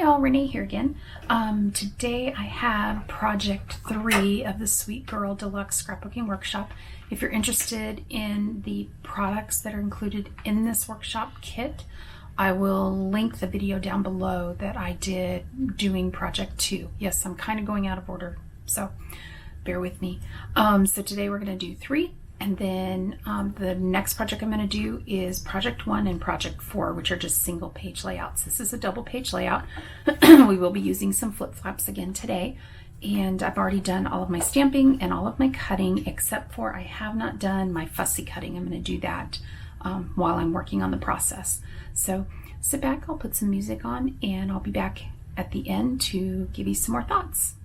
Hi all, Rene here again. Today I have project 3 of the Sweet Girl Deluxe Scrapbooking Workshop. If you're interested in the products that are included in this workshop kit, I will link the video down below that I did doing project 2. Yes, I'm kind of going out of order, so bear with me. So today we're going to do 3. And then the next project I'm going to do is project 1 and project 4, which are just single page layouts. This is a double page layout. We will be using some flip flaps again today. And I've already done all of my stamping and all of my cutting, except for I have not done my fussy cutting. I'm going to do that while I'm working on the process. So sit back, I'll put some music on, and I'll be back at the end to give you some more thoughts.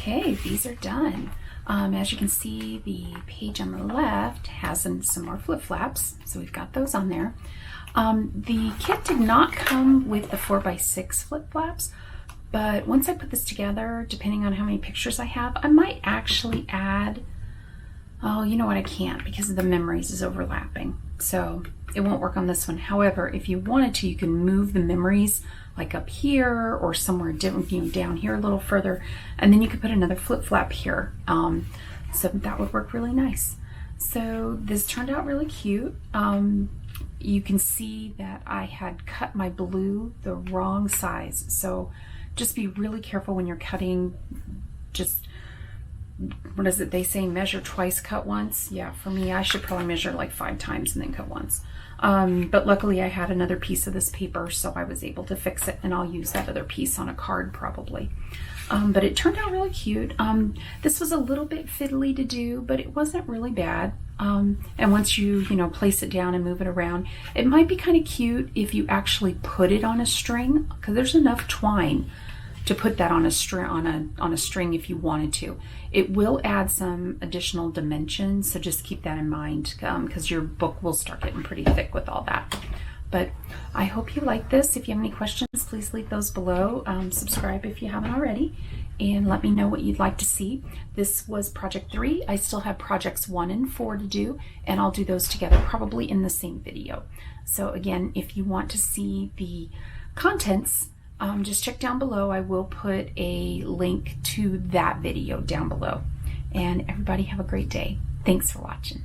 Okay, these are done. As you can see, the page on the left has some more flip flaps, so we've got those on there. The kit did not come with the 4x6 flip flaps, but once I put this together, depending on how many pictures I have, I might actually add, oh, you know what, I can't because the memories is overlapping, so it won't work on this one. However, if you wanted to, you can move the memories like up here or somewhere different, you know, down here a little further, and then you could put another flip flap here. So that would work really nice. So this turned out really cute. You can see that I had cut my blue the wrong size, so just be really careful when you're cutting. Just, what is it they say, measure twice, cut once? Yeah, for me, I should probably measure like 5 times and then cut once. But luckily I had another piece of this paper, so I was able to fix it, and I'll use that other piece on a card probably. But it turned out really cute. This was a little bit fiddly to do, but it wasn't really bad. And once you place it down and move it around, it might be kind of cute if you actually put it on a string, because there's enough twine to put that on a string if you wanted to. It will add some additional dimensions, so just keep that in mind, because your book will start getting pretty thick with all that. But I hope you like this. If you have any questions, please leave those below. Subscribe if you haven't already, and let me know what you'd like to see. This was project 3. I still have projects 1 and 4 to do, and I'll do those together probably in the same video. So again, if you want to see the contents, just check down below. I will put a link to that video down below. And everybody have a great day. Thanks for watching.